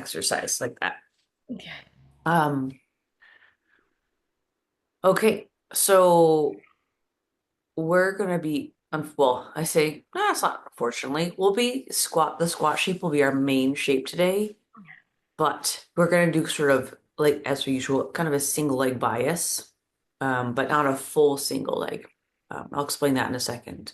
exercise like that. Okay. Um, okay, so we're gonna be, well, I say, no, it's not unfortunately. The squat shape will be our main shape today, but we're gonna do sort of like as usual, kind of a single leg bias, but not a full single leg. I'll explain that in a second.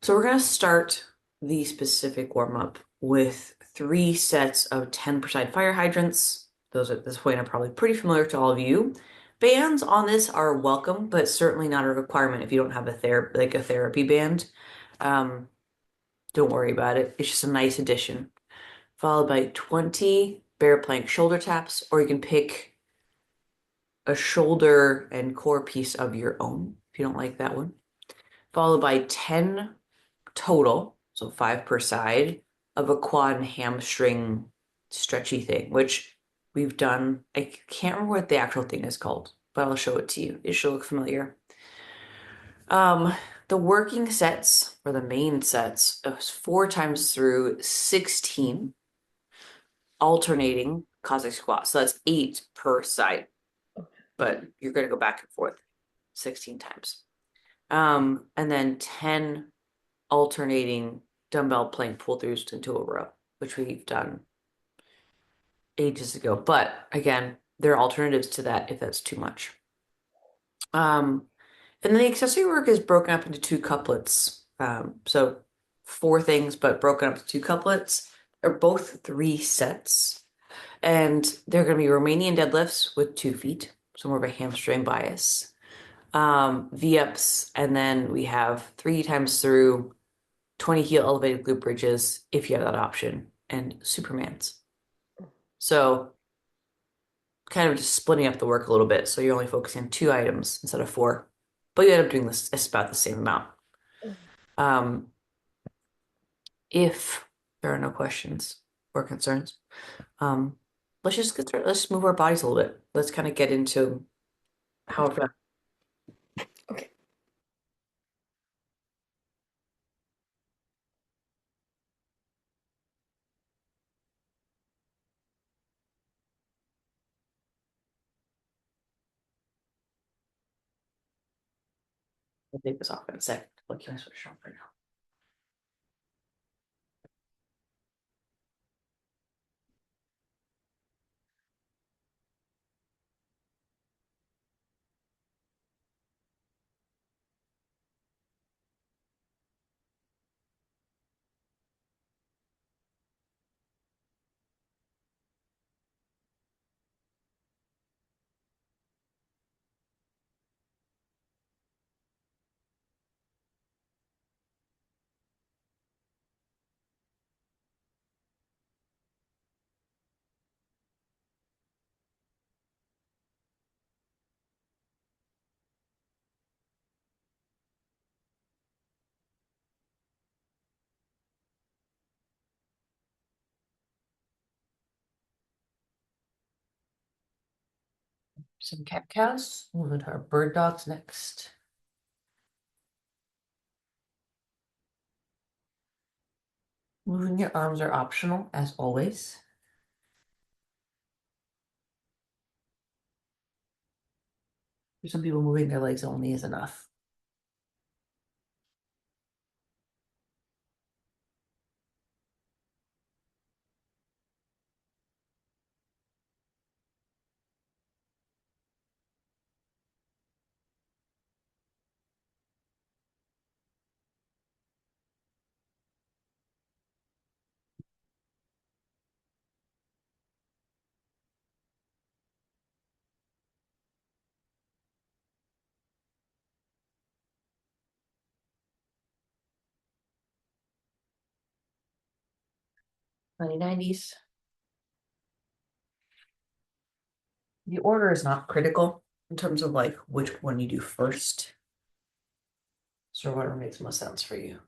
So we're gonna start the specific warm up with 3 sets of 10% fire hydrants. Those at this point are probably pretty familiar to all of you. Bands on this are welcome, but certainly not a requirement if you don't have a therapy band. Um, don't worry about it. It's just a nice addition. Followed by 20 bear plank shoulder taps, or you can pick a shoulder and core piece of your own if you don't like that one. Followed by 10 total, so 5 per side, of a quad and hamstring stretchy thing, which we've done. I can't remember what the actual thing is called, but I'll show it to you. It should look familiar. Um, the working sets, or the main sets, is 4 times through 16 alternating Cossack squats. So that's 8 per side, but you're going to go back and forth 16 times. And then 10 alternating dumbbell plank pull throughs into a row, which we've done ages ago. But again, there are alternatives to that if that's too much. Um, and then the accessory work is broken up into 2 couplets. So 4 things, but broken up to 2 couplets. Are both 3 sets. And they're going to be Romanian deadlifts with 2 feet, so more of a hamstring bias. V-ups, and then we have 3 times through 20 heel elevated glute bridges if you have that option, and Supermans. So kind of just splitting up the work a little bit. So you're only focusing on 2 items instead of 4, but you end up doing this it's about the same amount. Um, if there are no questions or concerns, um, let's just get started. Let's move our bodies a little bit. Let's kind of get into how it feels. Okay. I'll take this off in a second. What can I switch on for now? Some cat cows. Move into our bird dogs next. Moving your arms are optional, as always. For some people, moving their legs only is enough. Twenty nineties. The order is not critical in terms of like which one you do first. So whatever makes most sense for you.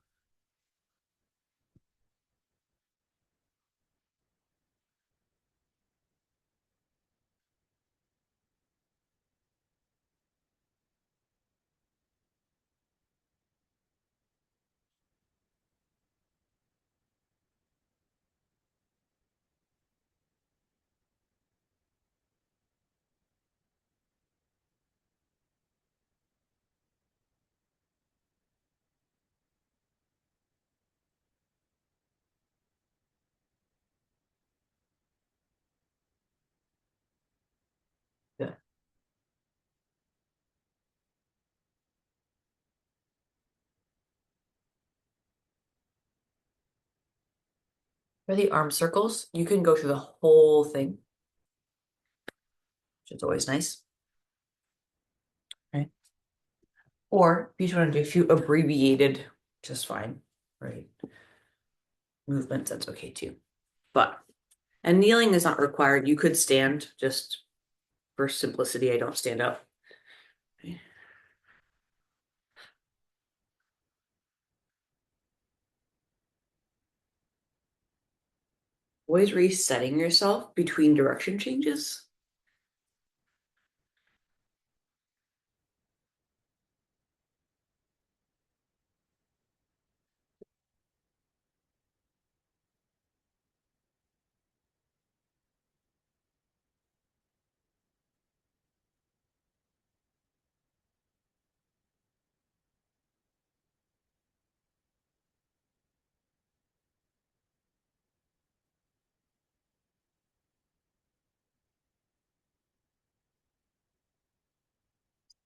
For the arm circles, you can go through the whole thing, which is always nice. Right. Or if you just want to do a few abbreviated, just fine, right? Movements, that's okay too. But, and kneeling is not required. You could stand, just for simplicity, I don't stand up. Okay. Always resetting yourself between direction changes.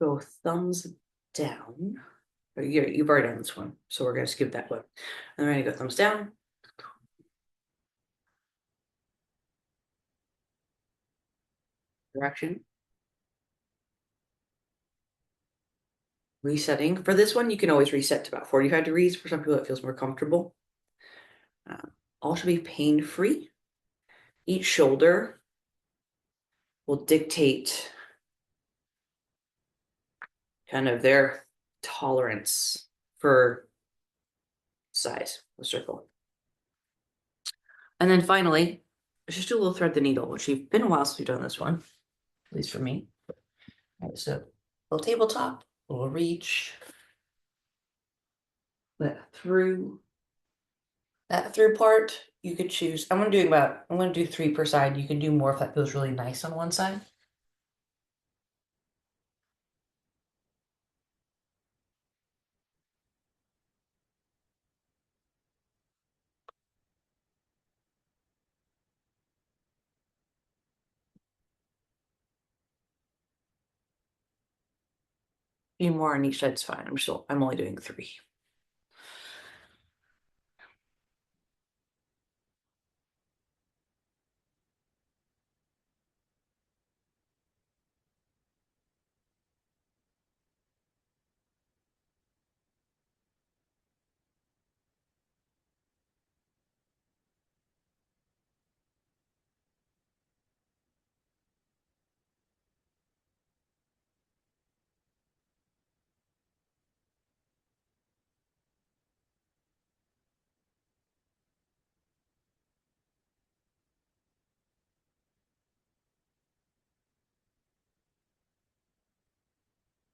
Go thumbs down. You've already done this one, so we're going to skip that one. And we're going to go thumbs down. Direction. Resetting. For this one, you can always reset to about 45 degrees. For some people, it feels more comfortable. All should be pain-free. Each shoulder will dictate kind of their tolerance for size, the circle. And then finally, just do a little thread the needle, which has been a while since we've done this one, at least for me. All right, so little tabletop, little reach, that through part. You could choose. I'm gonna do 3 per side. You can do more if that feels really nice on one side. A few more on each side's fine. I'm only doing 3.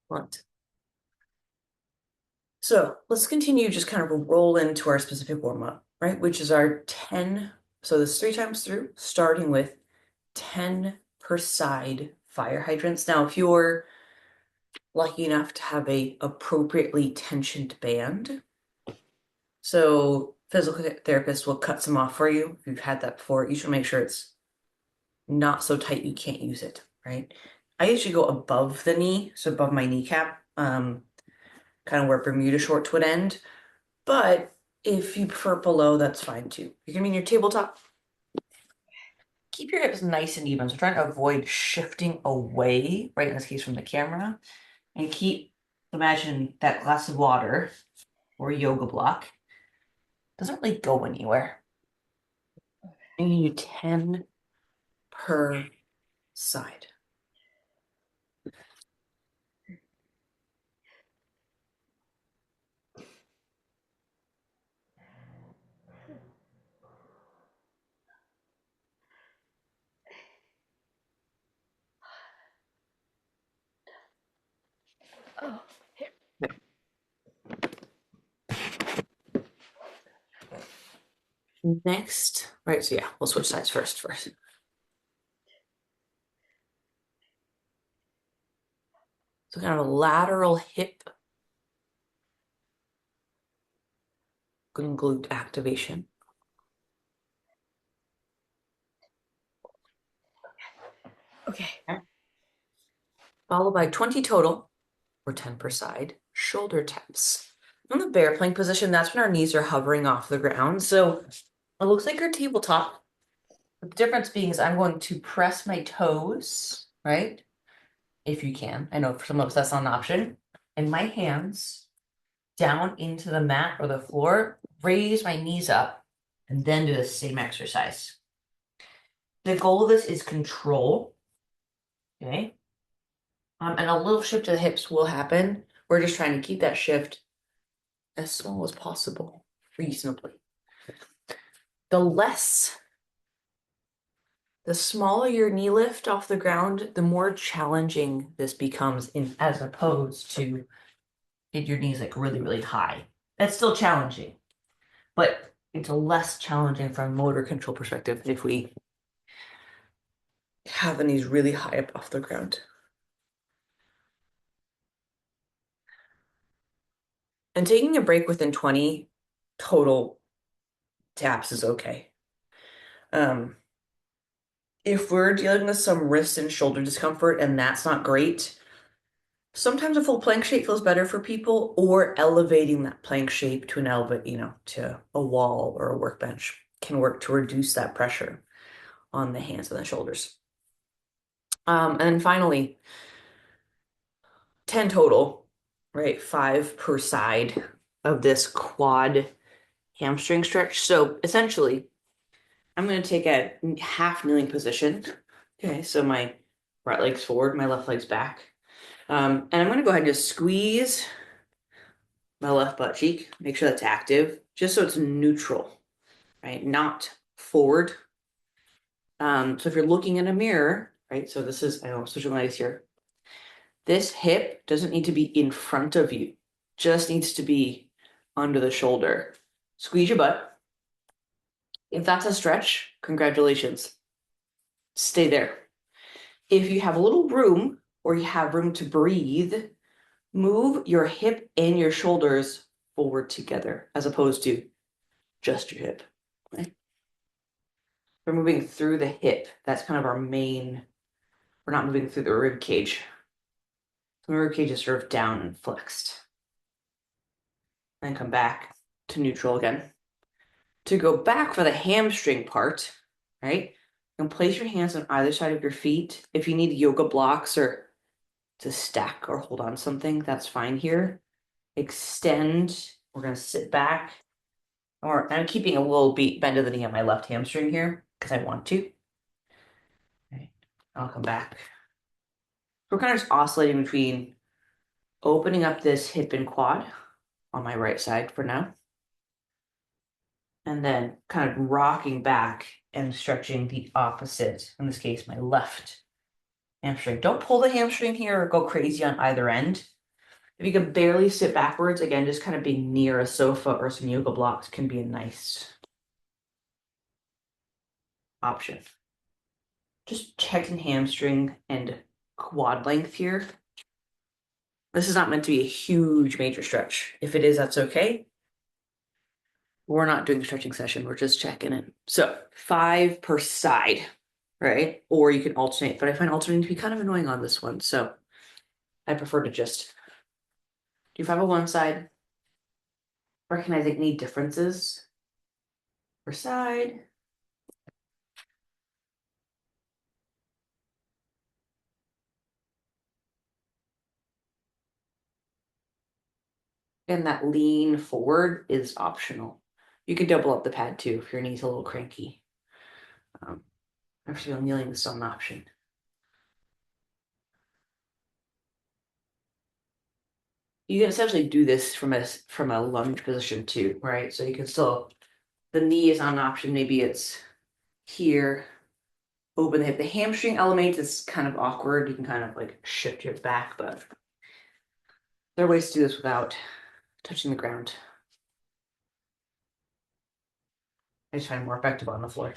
What? So let's continue just kind of roll into our specific warm-up, right? Which is our 10. So this 3 times through, starting with 10 per side fire hydrants. Now, if you're lucky enough to have a appropriately tensioned band, so physical therapist will cut some off for you. If you've had that before, you should make sure it's not so tight you can't use it, right? I usually go above the knee, so above my kneecap, kind of where Bermuda shorts would end. But if you prefer below, that's fine too. You're gonna be in your tabletop. Keep your hips nice and even. So trying to avoid shifting away, right in this case from the camera, and imagine that glass of water or yoga block doesn't really go anywhere. And you do 10 per side. Oh, here. Next, right, so yeah, we'll switch sides first. So kind of a lateral hip glute activation. Okay. Followed by 20 total, or 10 per side, shoulder taps. On the bear plank position, that's when our knees are hovering off the ground. So It looks like your tabletop. The difference being is I'm going to press my toes, right? If you can. I know for some of us that's not an option. And my hands down into the mat or the floor, raise my knees up, and then do the same exercise. The goal of this is control, okay? And a little shift to the hips will happen. We're just trying to keep that shift as small as possible, reasonably. The less, the smaller your knee lift off the ground, the more challenging this becomes as opposed to get your knees like really, really high. That's still challenging, but it's less challenging from a motor control perspective if we have the knees really high up off the ground. And taking a break within 20 total taps is okay. Um, if we're dealing with some wrist and shoulder discomfort and that's not great, sometimes a full plank shape feels better for people, or elevating that plank shape to an to a wall or a workbench can work to reduce that pressure on the hands and the shoulders. And then finally, 10 total, right? 5 per side of this quad hamstring stretch. So essentially, I'm going to take a half kneeling position. Okay, so my right leg's forward, my left leg's back. And I'm going to go ahead and just squeeze my left butt cheek, make sure that's active, just so it's neutral, right? Not forward. So if you're looking in a mirror, right? So this is, I know, switching legs here. This hip doesn't need to be in front of you, just needs to be under the shoulder. Squeeze your butt. If that's a stretch, congratulations. Stay there. If you have a little room or you have room to breathe, move your hip and your shoulders forward together as opposed to just your hip. Okay? We're moving through the hip. That's kind of our main, we're not moving through the rib cage. So the rib cage is sort of down and flexed. And come back to neutral again. To go back for the hamstring part, right? You can place your hands on either side of your feet. If you need yoga blocks or to stack or hold on something, that's fine here. Extend. We're going to sit back. Or I'm keeping a little bend of the knee on my left hamstring here because I want to. Okay. I'll come back. We're kind of just oscillating between opening up this hip and quad on my right side for now, and then kind of rocking back and stretching the opposite, in this case, my left hamstring. Don't pull the hamstring here or go crazy on either end. If you can barely sit backwards, again, just kind of being near a sofa or some yoga blocks can be a nice option. Just checking hamstring and quad length here. This is not meant to be a huge major stretch. If it is, that's okay. We're not doing a stretching session. We're just checking in. So 5 per side, right? Or you can alternate, but I find alternating to be kind of annoying on this one. So I prefer to just do 5 on one side, recognizing any differences per side. And that lean forward is optional. You can double up the pad too if your knee's a little cranky. Actually, kneeling is still an option. You can essentially do this from a lunge position too, right? So you can still, the knee is not an option. Maybe it's here, open the hip. The hamstring element is kind of awkward. You can kind of like shift your back, but there are ways to do this without touching the ground. I just find it more effective on the floor.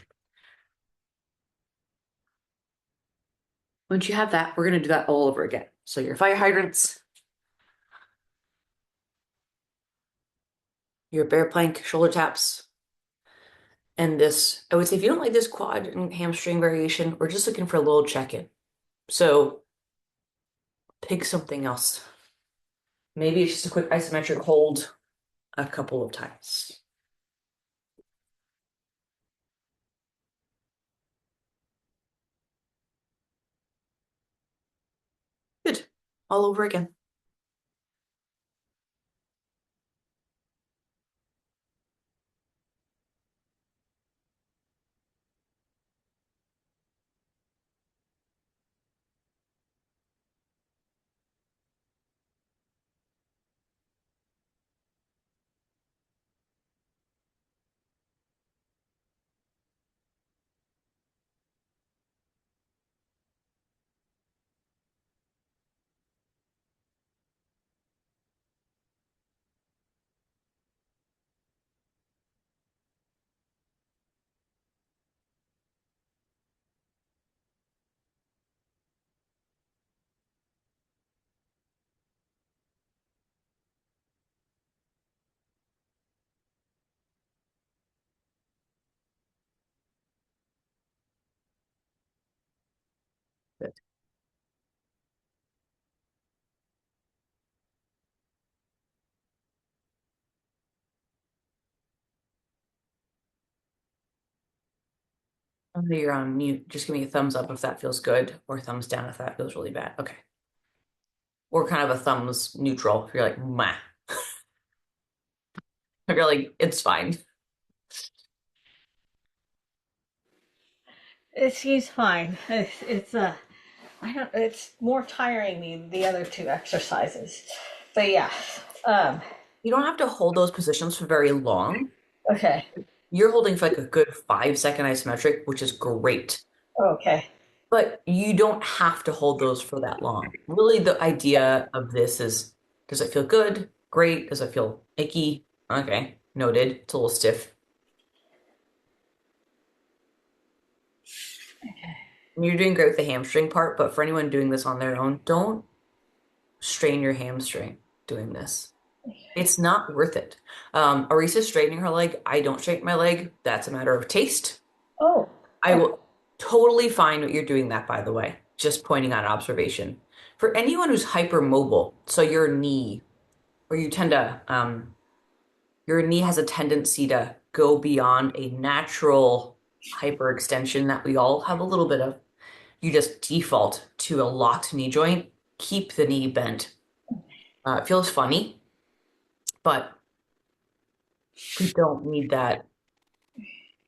Once you have that, we're going to do that all over again. So your fire hydrants, your bear plank, shoulder taps, and this, I would say if you don't like this quad and hamstring variation, we're just looking for a little check-in. So pick something else. Maybe it's just a quick isometric hold a couple of times. all over again. Good. I know you're on mute. Just give me a thumbs up if that feels good, or thumbs down if that feels really bad. Okay. Or kind of a thumbs neutral if you're like, meh. If you're like, it's fine. It seems fine. It's I don't. It's more tiring than the other two exercises, but yeah. Um. You don't have to hold those positions for very long. Okay. You're holding for like a good 5 second isometric, which is great. Okay. But you don't have to hold those for that long. Really, the idea of this is, does it feel good? Great. Does it feel icky? Okay, noted. It's a little stiff. You're doing great with the hamstring part, but for anyone doing this on their own, don't strain your hamstring doing this. It's not worth it. Arisa's straightening her leg. I don't straighten my leg. That's a matter of taste. Oh. I Okay. will totally fine what you're doing that, by the way. Just pointing out an observation. For anyone who's hypermobile, so your knee, or you tend to, your knee has a tendency to go beyond a natural hyperextension that we all have a little bit of. You just default to a locked knee joint. Keep the knee bent. It feels funny, but we don't need that.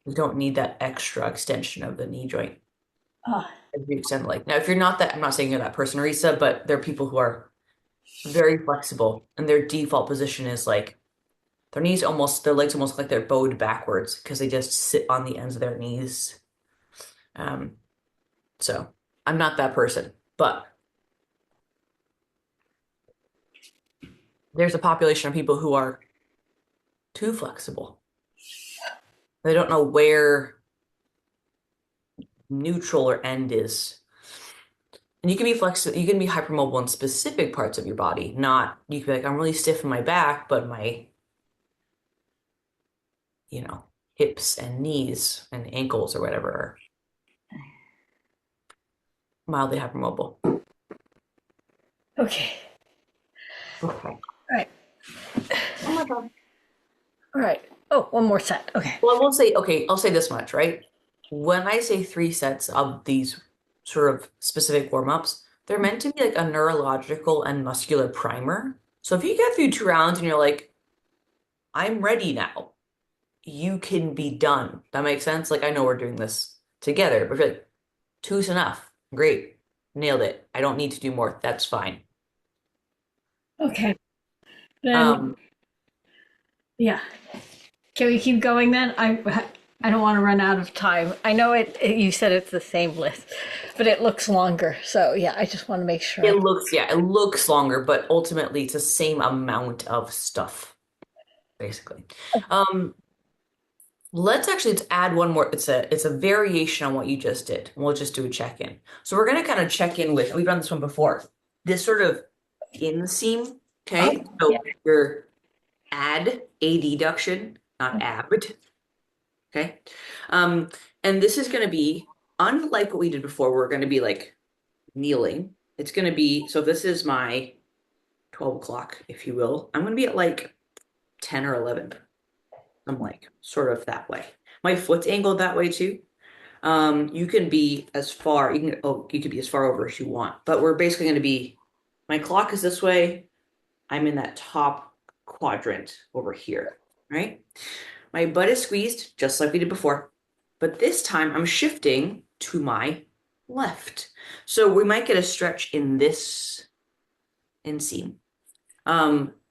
We don't need that extra extension of the knee joint. Ah. If you extend like now, if you're not that, I'm not saying you're that person, Risa, but there are people who are very flexible and their default position is like their knees almost, their legs almost like they're bowed backwards because they just sit on the ends of their knees. Um, so I'm not that person, but there's a population of people who are too flexible. They don't know where neutral or end is. And you can be flexible, you can be hypermobile in specific parts of your body, not you can be like, I'm really stiff in my back, but my, you know, hips and knees and ankles or whatever are mildly hypermobile. Okay. Okay. All right. Oh my God. All right. Oh, one more set. Okay. Well, I will say, okay, I'll say this much, right? When I say 3 sets of these sort of specific warm-ups, they're meant to be like a neurological and muscular primer. So if you get through 2 rounds and you're like, I'm ready now, you can be done. That makes sense? Like I know we're doing this together, but if you're like, two's enough. Great. Nailed it. I don't need to do more. That's fine. Okay. Then Um, yeah. Can we keep going then? I don't want to run out of time. I know you said it's the same list, but it looks longer. So yeah, I just want to make sure. it looks, yeah, it looks longer, but ultimately it's the same amount of stuff, basically. Um, let's add one more. It's a variation on what you just did. We'll just do a check-in. So we're gonna kind of check in with, we've done this one before. This sort of inseam, okay? Yeah. So your ad adduction, not abd, okay? Um, and this is gonna be unlike what we did before, we're gonna be like kneeling. It's gonna be, so this is my 12 o'clock, if you will. I'm gonna be at like 10 or 11. I'm like sort of that way. My foot's angled that way too. You can be as far, you can be as far over as you want, but we're basically going to be My clock is this way. I'm in that top quadrant over here, right? My butt is squeezed just like we did before, but this time I'm shifting to my left. So we might get a stretch in this inseam.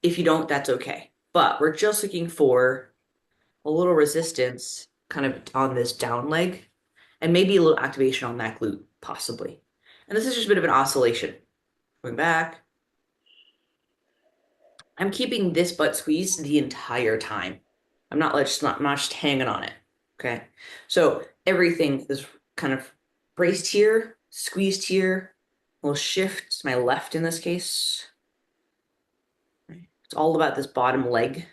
If you don't, that's okay. But we're just looking for a little resistance kind of on this down leg and maybe a little activation on that glute, possibly. And this is just a bit of an oscillation. Going back. I'm keeping this butt squeezed the entire time. I'm not just hanging on it. Okay. So everything is kind of braced here, squeezed here. We'll shift to my left in this case. It's all about this bottom leg.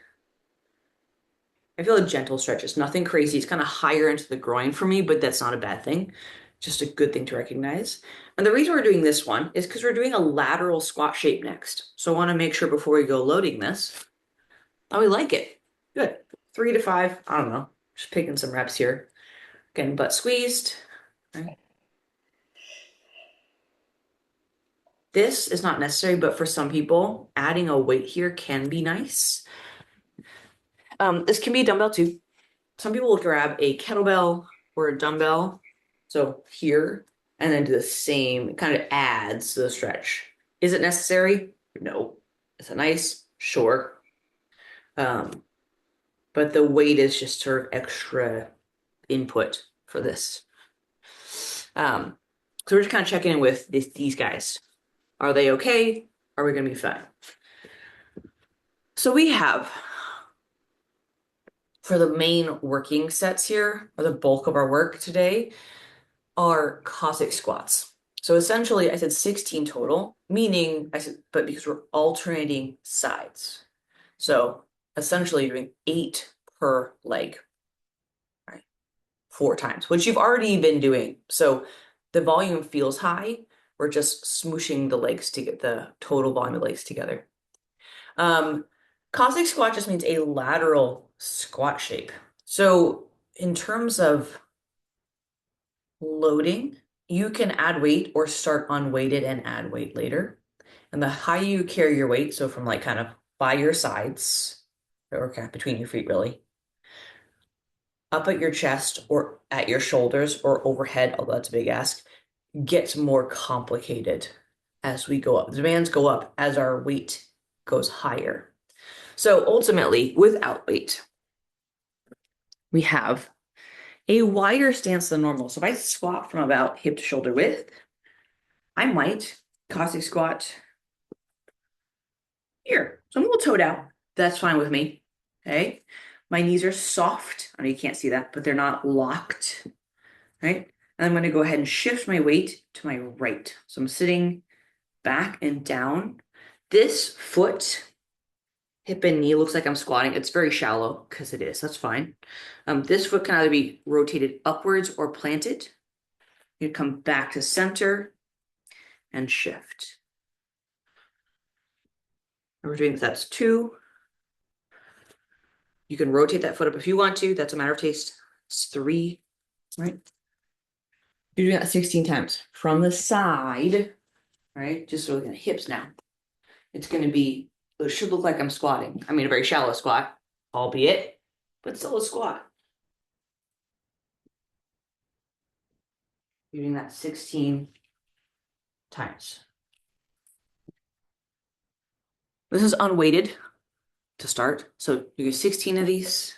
I feel a gentle stretch. It's nothing crazy. It's kind of higher into the groin for me, but that's not a bad thing. Just a good thing to recognize. And the reason we're doing this one is because we're doing a lateral squat shape next. So I want to make sure before we go loading this, oh, we like it. Good. 3 to 5. I don't know. Just picking some reps here. Again, butt squeezed. Right. This is not necessary, but for some people, adding a weight here can be nice. This can be a dumbbell too. Some people will grab a kettlebell or a dumbbell. So here, and then do the same. It kind of adds to the stretch. Is it necessary? No. Is it nice? Sure. But the weight is just sort of extra input for this. So we're just kind of checking in with these guys. Are they okay? Are we going to be fine? So we have, for the main working sets here, or the bulk of our work today, are Cossack squats. So essentially, I said 16 total, meaning I said, but because we're alternating sides. So essentially, doing 8 per leg, right? 4 times, which you've already been doing. So the volume feels high. We're just smooshing the legs to get the total volume of legs together. Cossack squat just means a lateral squat shape. So in terms of loading, you can add weight or start unweighted and add weight later. And the higher you carry your weight, so from like kind of by your sides, or kind of between your feet really, up at your chest or at your shoulders or overhead, although that's a big ask, gets more complicated as we go up. The demands go up as our weight goes higher. So ultimately, without weight, we have a wider stance than normal. So if I squat from about hip to shoulder width, I might Cossack squat here. So I'm a little toed out. That's fine with me. Okay. My knees are soft. I know you can't see that, but they're not locked. Right. And I'm going to go ahead and shift my weight to my right. So I'm sitting back and down. This foot, hip and knee looks like I'm squatting. It's very shallow because it is. That's fine. This foot can either be rotated upwards or planted. You come back to center and shift. And we're doing that's 2. You can rotate that foot up if you want to. That's a matter of taste. It's 3, right? You're doing that 16 times from the side, right? Just looking at hips now. It's going to be, it should look like I'm squatting. I mean, a very shallow squat, albeit, but still a squat. You're doing that 16 times. This is unweighted to start. So you do 16 of these.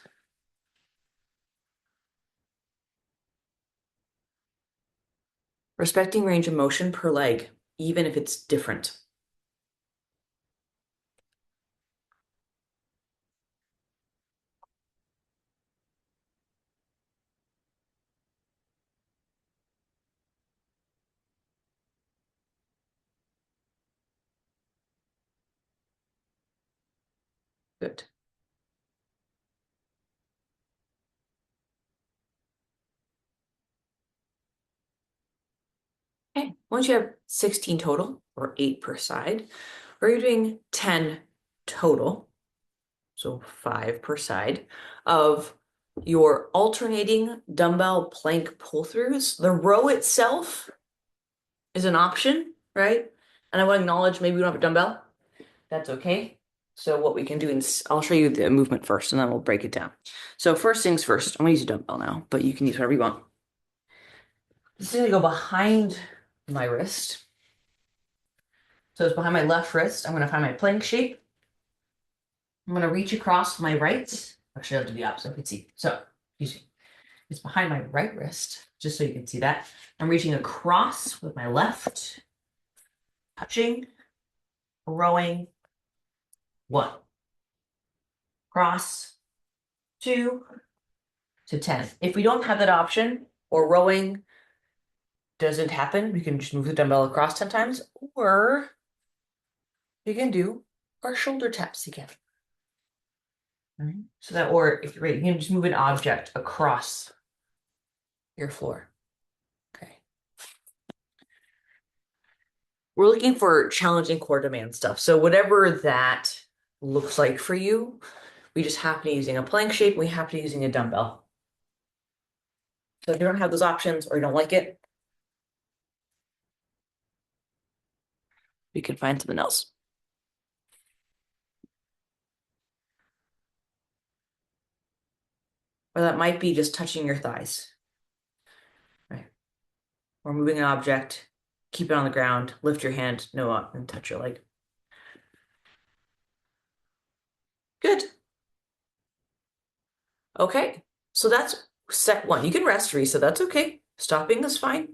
Respecting range of motion per leg, even if it's different. Good. Okay, once you have 16 total, or 8 per side, we're doing 10 total, so 5 per side, of your alternating dumbbell plank pull-throughs. The row itself is an option, right? And I want to acknowledge maybe we don't have a dumbbell. That's okay. So what we can do is I'll show you the movement first and then we'll break it down. So first things first, I'm gonna use a dumbbell now, but you can use whatever you want. This is gonna go behind my wrist. So it's behind my left wrist. I'm gonna find my plank shape. I'm gonna reach across my right. Actually, I'll do the opposite. I can see. So, excuse me. It's behind my right wrist, just so you can see that. I'm reaching across with my left, touching, rowing. 1. Cross. 2 to 10. If we don't have that option or rowing doesn't happen, we can just move the dumbbell across 10 times, or we can do our shoulder taps again. Right? So that, or if you're ready, you can just move an object across your floor. Okay. We're looking for challenging core demand stuff. So whatever that looks like for you, we just happen to be using a plank shape, we happen to be using a dumbbell. So if you don't have those options or you don't like it, we can find something else. Or that might be just touching your thighs. Right. Or moving an object, keep it on the ground, lift your hand, no up, and touch your leg. Good. Okay. So that's set 1. You can rest, Teresa. That's okay. Stopping is fine.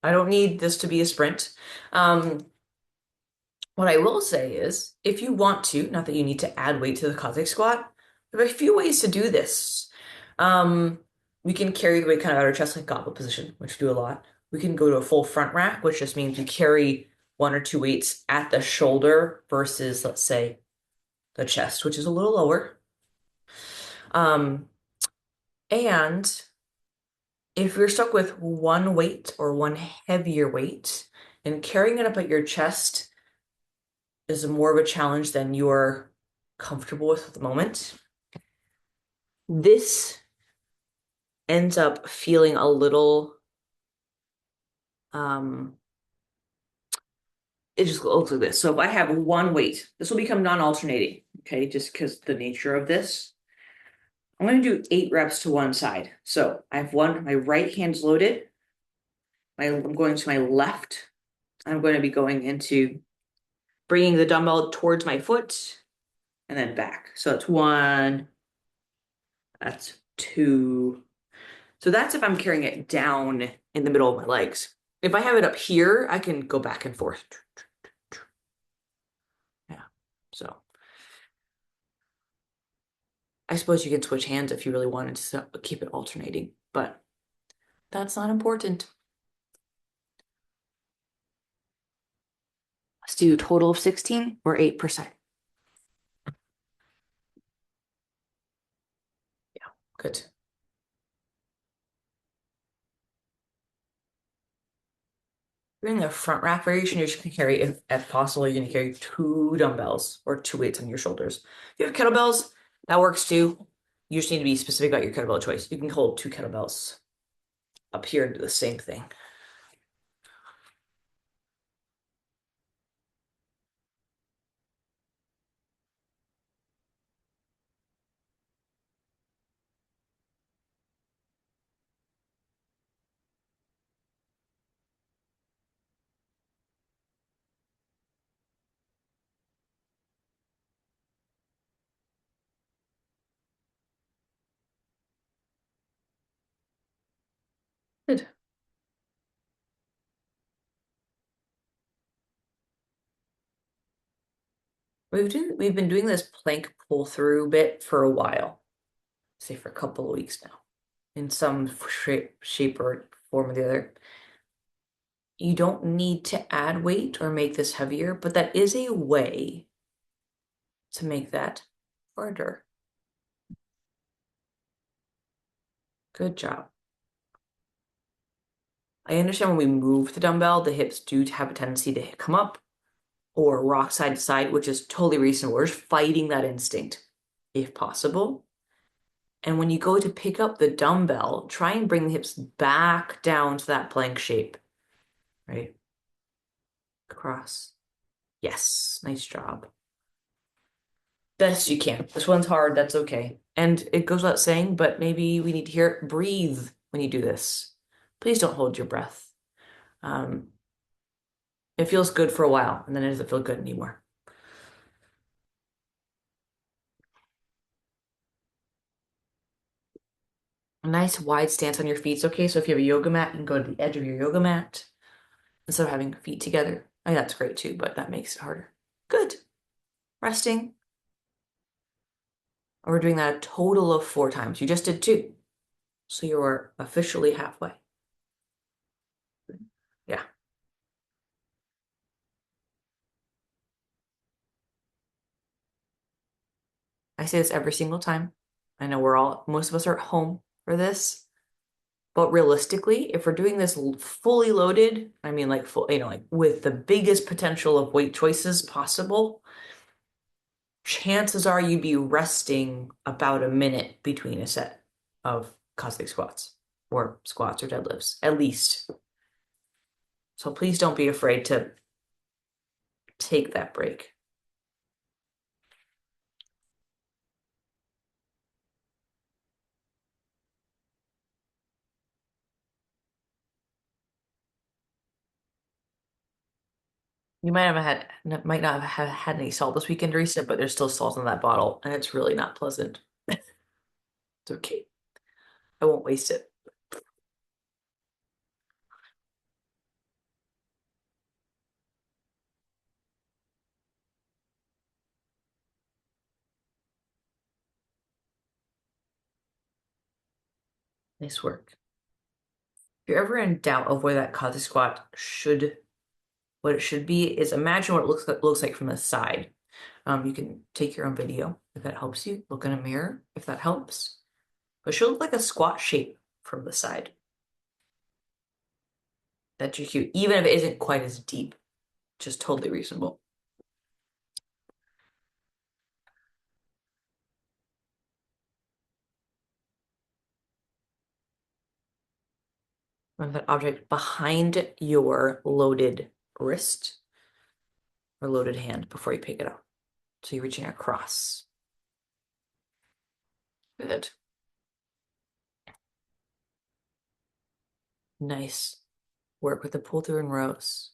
I don't need this to be a sprint. What I will say is, if you want to, not that you need to add weight to the Cossack squat, there are a few ways to do this. We can carry the weight kind of out of our chest like goblet position, which we do a lot. We can go to a full front rack, which just means you carry 1 or 2 weights at the shoulder versus, let's say, the chest, which is a little lower. And if you're stuck with 1 weight or 1 heavier weight and carrying it up at your chest is more of a challenge than you're comfortable with at the moment, this ends up feeling a little, it just looks like this. So if I have 1 weight, this will become non-alternating, okay, just because the nature of this. I'm going to do 8 reps to one side. So I have my right hand's loaded. I'm going to my left. I'm going to be going into bringing the dumbbell towards my foot and then back. So that's 1, that's 2. So that's if I'm carrying it down in the middle of my legs. If I have it up here, I can go back and forth. Yeah, so I suppose you can switch hands if you really wanted to keep it alternating, but that's not important. Let's do a total of 16 or 8%. Yeah, good. You're in the front rack variation, you're just gonna carry, if possible, you're gonna carry 2 dumbbells or 2 weights on your shoulders. If you have kettlebells, that works too. You just need to be specific about your kettlebell choice. You can hold 2 kettlebells up here and do the same thing. Good. We've been doing this plank pull through bit for a while, say for a couple of weeks now, in some shape or form or the other. You don't need to add weight or make this heavier, but that is a way to make that harder. Good job. I understand when we move the dumbbell, the hips do have a tendency to come up or rock side to side, which is totally reasonable. We're just fighting that instinct if possible. And when you go to pick up the dumbbell, try and bring the hips back down to that plank shape, right? Across. Yes, nice job. Best you can. This one's hard, that's okay. And it goes without saying, but maybe we need to hear it. Breathe when you do this. Please don't hold your breath. Um, it feels good for a while, and then it doesn't feel good anymore. A nice wide stance on your feet is okay. So if you have a yoga mat, you can go to the edge of your yoga mat instead of having feet together. I mean, that's great too, but that makes it harder. Good. Resting. And we're doing that a total of 4 times. You just did 2. So you're officially halfway. Yeah. I say this every single time. I know most of us are at home for this, but realistically, if we're doing this fully loaded, I mean, like full, like with the biggest potential of weight choices possible, chances are you'd be resting about a minute between a set of Cossack squats or deadlifts, at least. So please don't be afraid to take that break. You might not have had any salt this weekend, Teresa, but there's still salt in that bottle, and it's really not pleasant. It's okay. I won't waste it. Nice work. If you're ever in doubt of where that Cossack squat what it should be, is imagine what it looks like from the side. You can take your own video if that helps you. Look in a mirror if that helps. But it should look like a squat shape from the side. That's your cue, even if it isn't quite as deep. Just totally reasonable. Move that object behind your loaded wrist or loaded hand before you pick it up. So you're reaching across. Good. Nice work with the pull through and rows.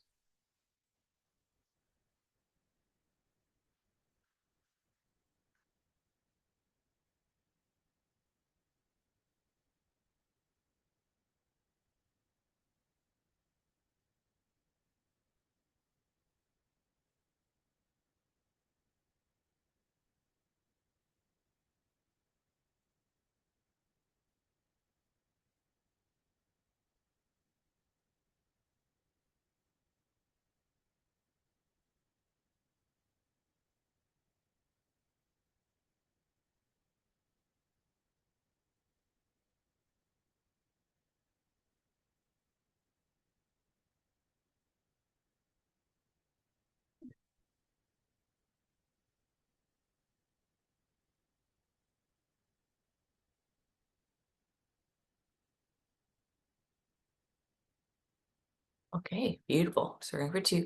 Okay, beautiful. Starting for 2.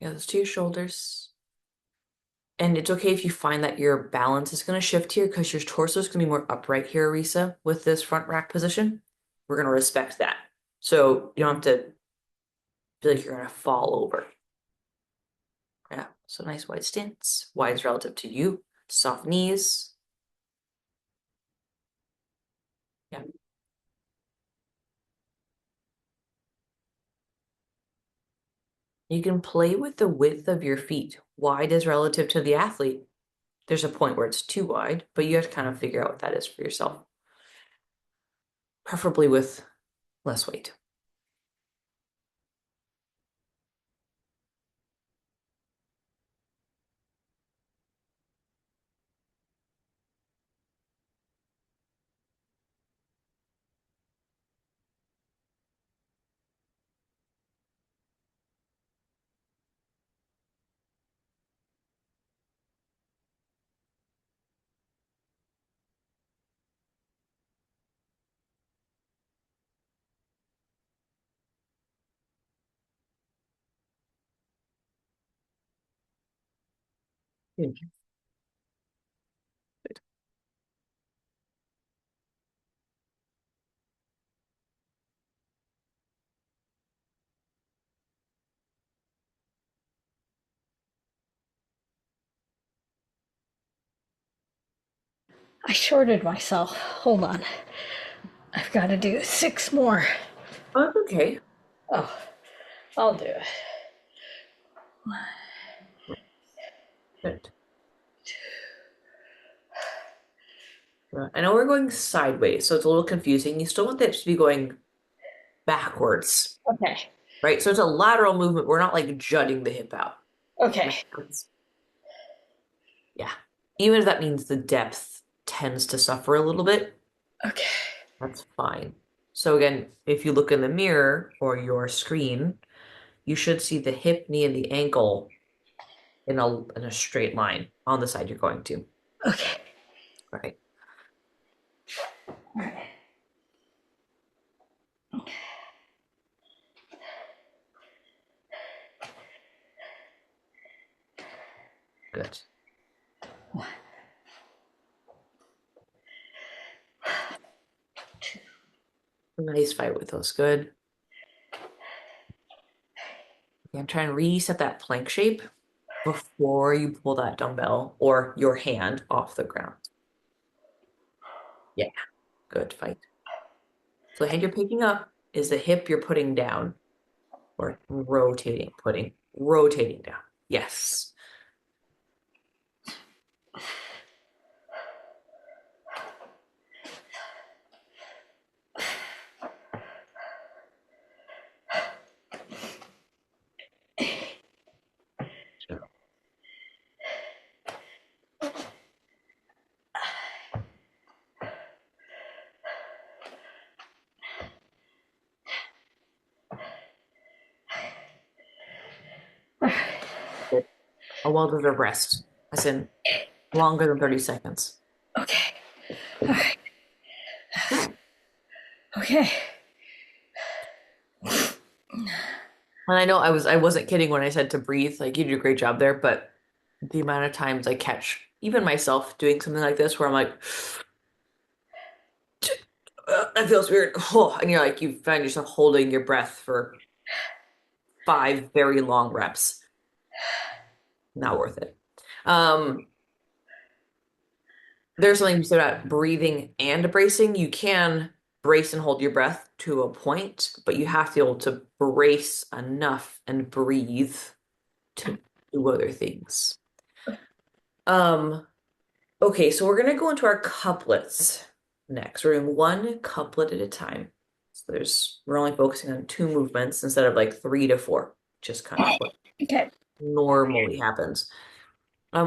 Yeah, those 2 shoulders. And it's okay if you find that your balance is going to shift here because your torso is going to be more upright here, Arisa, with this front rack position. We're going to respect that. So you don't have to feel like you're going to fall over. Yeah, so nice wide stance. Wide is relative to you. Soft knees. Yeah. You can play with the width of your feet. Wide is relative to the athlete. There's a point where it's too wide, but you have to kind of figure out what that is for yourself. Preferably with less weight. Good. I shorted myself. Hold on. I've got to do 6 more. Oh, that's okay. Oh, I'll do it. Good. I know we're going sideways, so it's a little confusing. You still want that to be going backwards, Okay. right? So it's a lateral movement. We're not like jutting the hip out. Okay. Yeah. Even if that means the depth tends to suffer a little bit, Okay. that's fine. So again, if you look in the mirror or your screen, you should see the hip, knee, and the ankle in a straight line on the side you're going to. Okay. All right. All right. Good. Nice fight with those. Good. Okay, I'm trying to reset that plank shape before you pull that dumbbell or your hand off the ground. Yeah, good fight. So the hand you're picking up is the hip you're putting down or rotating down. Yes. So, good. A well-deserved rest. As in longer than 30 seconds. Okay. All right. Okay. And I know I wasn't kidding when I said to breathe. Like you did a great job there, but the amount of times I catch even myself doing something like this where I'm like, that feels weird. Oh, and you're like, you find yourself holding your breath for 5 very long reps. Not worth it. Um, there's something you said about breathing and bracing. You can brace and hold your breath to a point, but you have to be able to brace enough and breathe to do other things. Um, okay, so we're gonna go into our couplets next. We're doing one couplet at a time. So we're only focusing on 2 movements instead of like 3 to 4, just kind of what Okay. normally happens.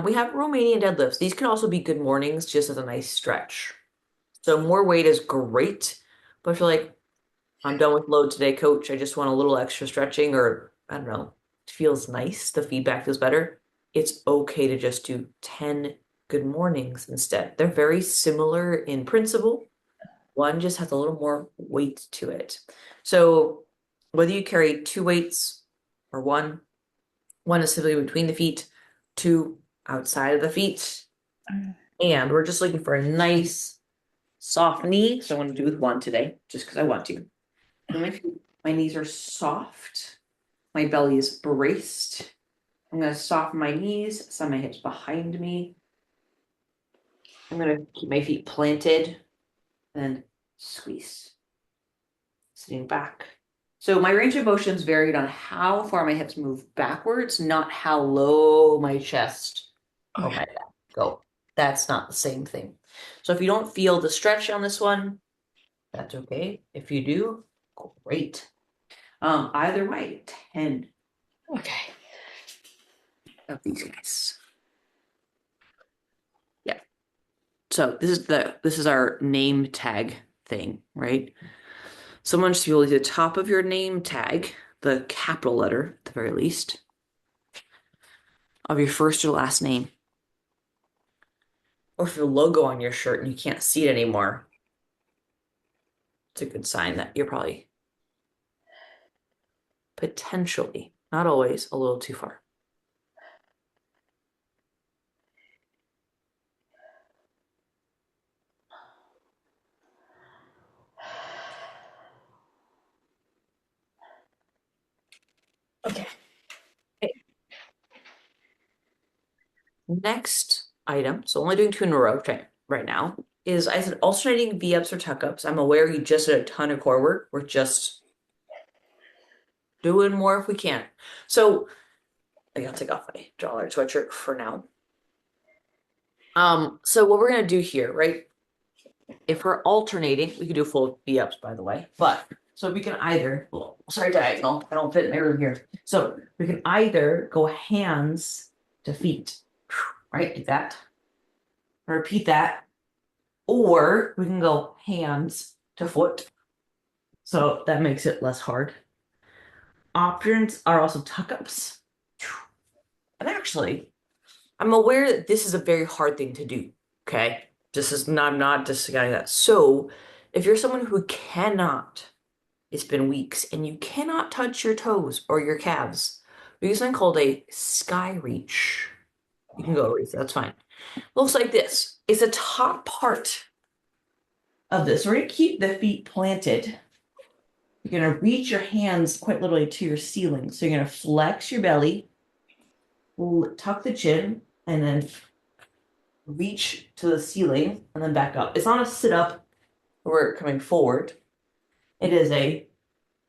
We have Romanian deadlifts. These can also be good mornings, just as a nice stretch. So more weight is great, but if you're like, I'm done with load today, coach, I just want a little extra stretching, or I don't know, it feels nice, the feedback feels better. It's okay to just do 10 good mornings instead. They're very similar in principle. One just has a little more weight to it. So whether you carry 2 weights or one is simply between the feet, 2 outside of the feet. And we're just looking for a nice soft knee. So I'm going to do with one today, just because I want to. So my knees are soft. My belly is braced. I'm going to soften my knees, send my hips behind me. I'm going to keep my feet planted and squeeze. Sitting back. So my range of motions varied on how far my hips move backwards, not how low my chest or my back go. That's not the same thing. So if you don't feel the stretch on this one, that's okay. If you do, great. Either way, 10 Okay. of these guys. Yeah. So this is our name tag thing, right? Someone should be able to see the top of your name tag, the capital letter at the very least, of your first or last name. Or if the logo on your shirt and you can't see it anymore, it's a good sign that you're probably potentially, not always, a little too far. Okay. Next item, so only doing two in a row right now, is I said alternating V-ups or tuck-ups. I'm aware you just did a ton of core work. We're just doing more if we can. So I gotta take off my jollar sweatshirt for now. So what we're gonna do here, right? If we're alternating, we can do full V-ups, by the way. But so we can either, well, sorry, diagonal. I don't fit in my room here. So we can either go hands to feet, right? Like that. Repeat that. Or we can go hands to foot. So that makes it less hard. Options are also tuck-ups. And actually, I'm aware that this is a very hard thing to do. Okay. I'm not discounting that. So if you're someone who cannot, it's been weeks, and you cannot touch your toes or your calves, we use something called a sky reach. You can go reach, that's fine. Looks like this. It's a top part of this. We're gonna keep the feet planted. You're gonna reach your hands quite literally to your ceiling. So you're gonna flex your belly, tuck the chin, and then reach to the ceiling and then back up. It's not a sit up where we're coming forward. It is a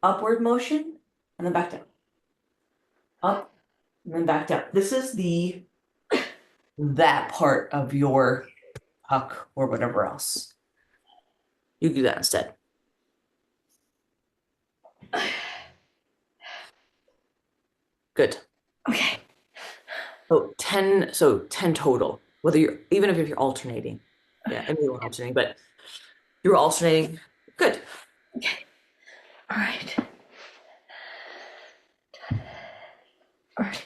upward motion and then back down. Up and then back down. This is that part of your tuck or whatever else. You do that instead. Good. Okay. So 10 total. Whether you're even if you're alternating. Yeah, I mean you're alternating, but you're alternating. Good. Okay. All right. All right.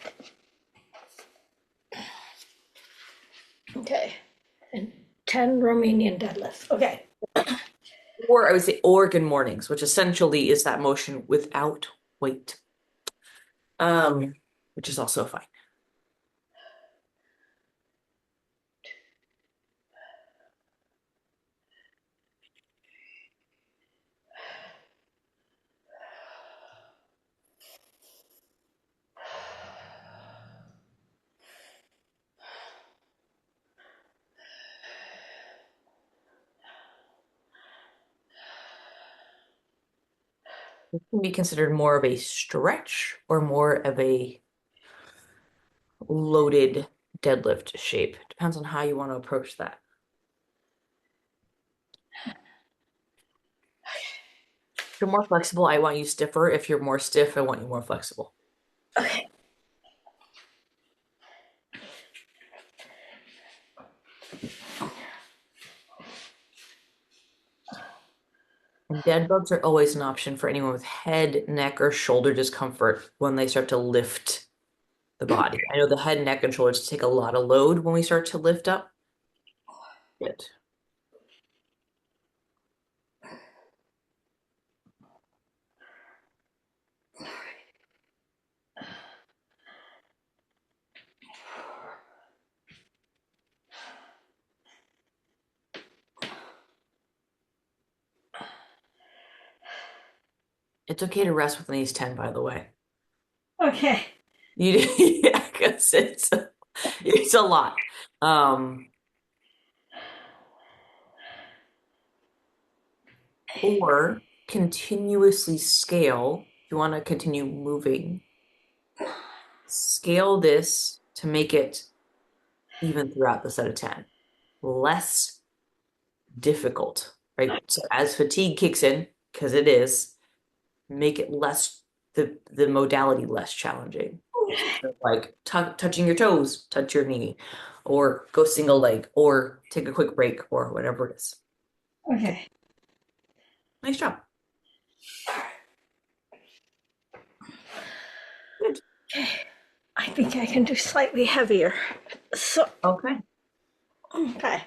Okay. And 10 Romanian deadlifts. Okay. Or I would say Oregon mornings, which essentially is that motion without weight. Which is also fine. It can be considered more of a stretch or more of a loaded deadlift shape. Depends on how you want to approach that. If you're more flexible, I want you stiffer. If you're more stiff, I want you more flexible. Okay. And dead bugs are always an option for anyone with head, neck, or shoulder discomfort when they start to lift the body. I know the head, neck, and shoulders take a lot of load when we start to lift up. Good. It's okay to rest within these 10, by the way. Okay. Yeah, because it's a lot. Or continuously scale. If you want to continue moving, scale this to make it even throughout the set of 10. Less difficult, right? So as fatigue kicks in, because it is, make it less the modality less challenging. So like touching your toes, touch your knee, or go single leg, or take a quick break, or whatever it is. Okay. Nice job. Good. Okay. I think I can do slightly heavier. So, Okay. okay.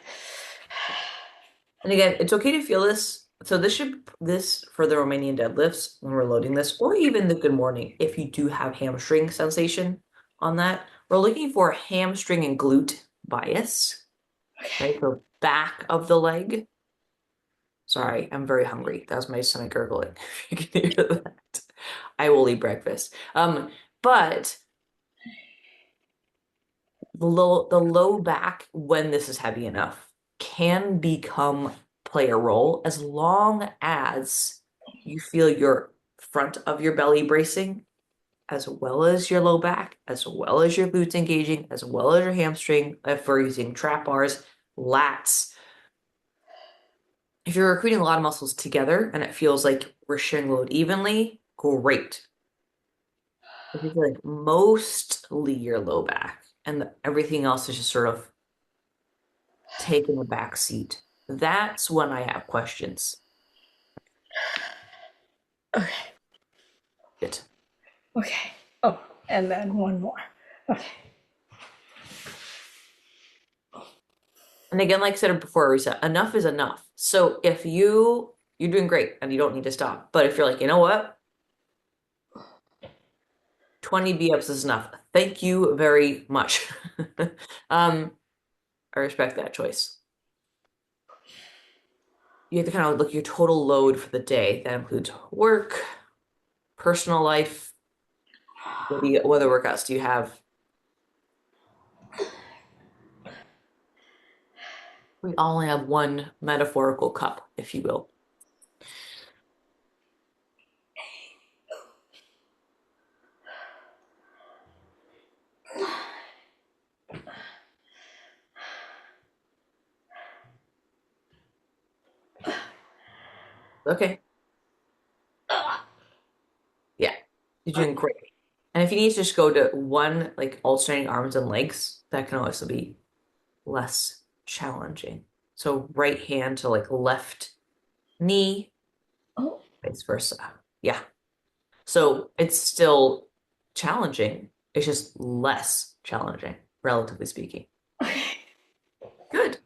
And again, it's okay to feel this. So this for the Romanian deadlifts when we're loading this, or even the good morning, if you do have hamstring sensation on that, we're looking for hamstring and glute bias, right? So back of the leg. Sorry, I'm very hungry. That was my stomach gurgling. If you can hear that. I will eat breakfast. But the low back, when this is heavy enough, can play a role as long as you feel your front of your belly bracing, as well as your low back, as well as your glutes engaging, as well as your hamstring, if we're using trap bars, lats. If you're recruiting a lot of muscles together and it feels like we're sharing load evenly, great. If you feel like mostly your low back and everything else is just sort of taking a back seat, that's when I have questions. Okay. It. Okay. Oh, and then one more. Okay. And again, like I said before, reset, enough is enough. So if you're doing great and you don't need to stop. But if you're like, you know what? 20 B-ups is enough. Thank you very much. I respect that choice. You have to kind of look at your total load for the day. That includes work, personal life. What other workouts do you have? We all have one metaphorical cup, if you will. Okay. Yeah, you're doing great. And if you need to just go to one, like alternating arms and legs, that can also be less challenging. So right hand to like left knee, Oh, vice versa. Yeah. So it's still challenging. It's just less challenging, relatively speaking. okay. Good.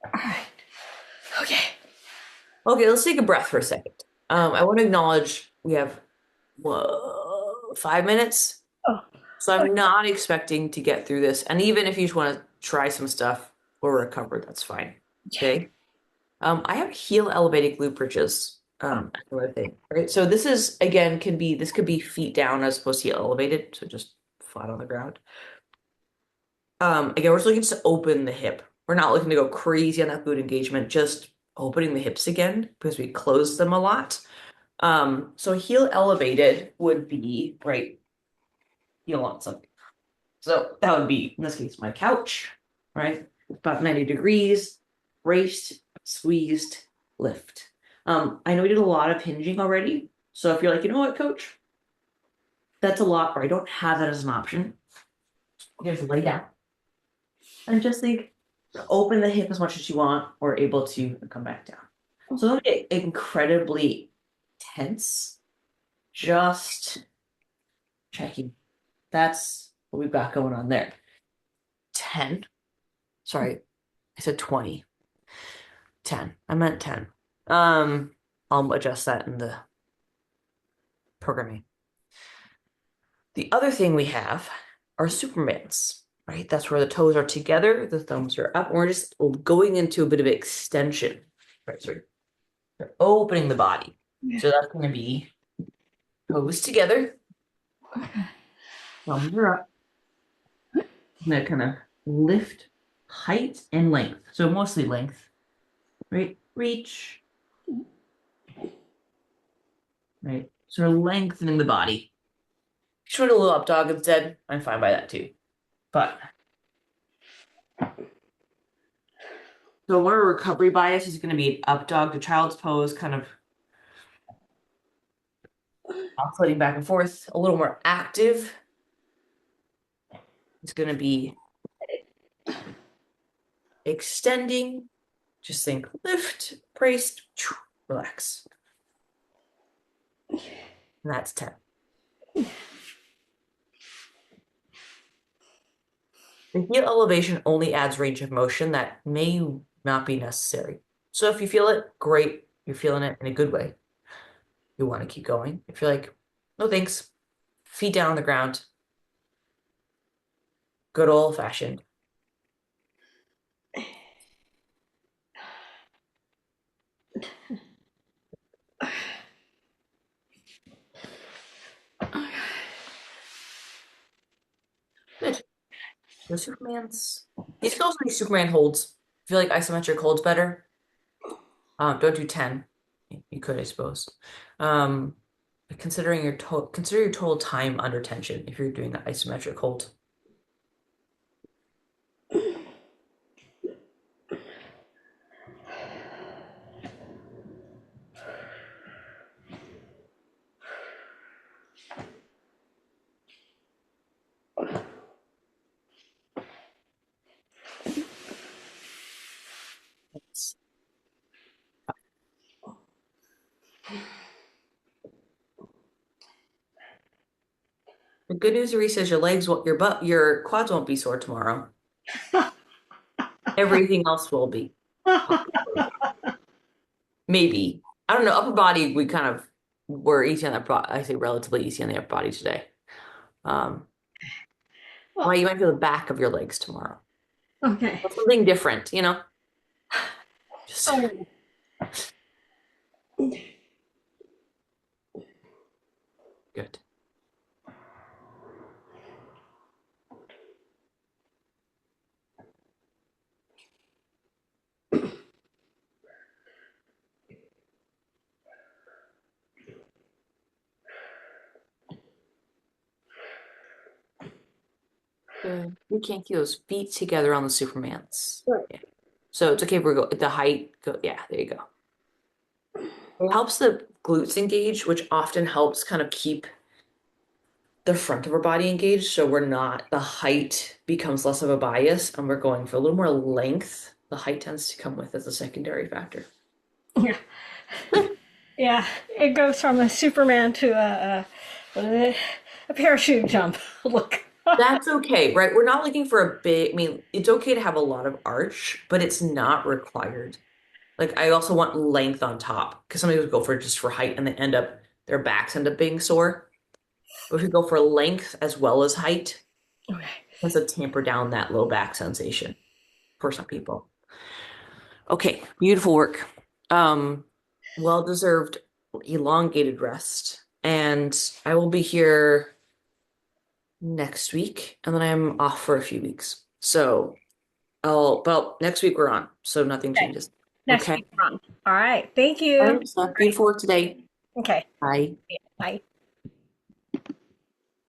All right. Okay. Okay, let's take a breath for a second. I want to acknowledge we have 5 minutes. Oh, So I'm not expecting to get through this. And even if you just want to try some stuff or recover, that's fine. okay. Okay. I have heel elevated glute bridges. Another thing, right? So this is again this could be feet down as opposed to heel elevated, so just flat on the ground. Again, we're just looking to open the hip. We're not looking to go crazy on that glute engagement, just opening the hips again because we closed them a lot. So heel elevated would be right heel on something. So that would be in this case my couch, right? About 90 degrees, braced, squeezed, lift. I know we did a lot of hinging already. So if you're like, you know what, coach, that's a lot, or I don't have that as an option, you just lay down and just think, open the hip as much as you want, or able to come back down. So don't get incredibly tense. Just checking. That's what we've got going on there. 10. Sorry, I said 20. 10. I meant 10. I'll adjust that in the programming. The other thing we have are supermans, right? That's where the toes are together, the thumbs are up, and we're just going into a bit of extension, right? So we're opening the body. So that's going to be toes together, thumbs are up. I'm going to kind of lift height and length. So mostly length, right? Reach, right? So lengthening the body. If you want a little up dog instead, I'm fine by that too. But so our recovery bias is going to be up dog to child's pose, kind of oscillating back and forth. A little more active. It's going to be extending. Just think lift, braced, relax. And that's 10. The heel elevation only adds range of motion that may not be necessary. So if you feel it, great. You're feeling it in a good way. You want to keep going. If you're like, no thanks, feet down on the ground, good old fashioned. The Supermans. These can also be Superman holds. I feel like isometric holds better. Don't do 10. You could, I suppose. Um, consider your total time under tension if you're doing the isometric hold. The good news, Reese, is your quads won't be sore tomorrow. Everything else will be. Maybe. I don't know. Upper body, we kind of were easy on I say relatively easy on the upper body today. Um, well, Well, you might feel the back of your legs tomorrow. okay. Something different, Just Oh, good. Good. We can't keep those feet together on the Supermans. right. Yeah. So it's okay if we go the height. Go, yeah, there you go. It helps the glutes engage, which often helps kind of keep the front of our body engaged. So the height becomes less of a bias and we're going for a little more length. The height tends to come with as a secondary factor. Yeah. Yeah. It goes from a Superman to what is it? A parachute jump. Look. That's okay, right? We're not looking for a big, I mean, it's okay to have a lot of arch, but it's not required. Like I also want length on top because some people go for just for height and they their backs end up being sore. But if you go for length as well as height, Okay. it tends to tamper down that low back sensation for some people. Okay, beautiful work. Um, well-deserved elongated rest. And I will be here next week, and then I'm off for a few weeks. So next week we're on, so nothing Okay. changes. Next Okay. week on. All right. Thank you. Thanks. Beautiful work today. Okay. Bye. Bye.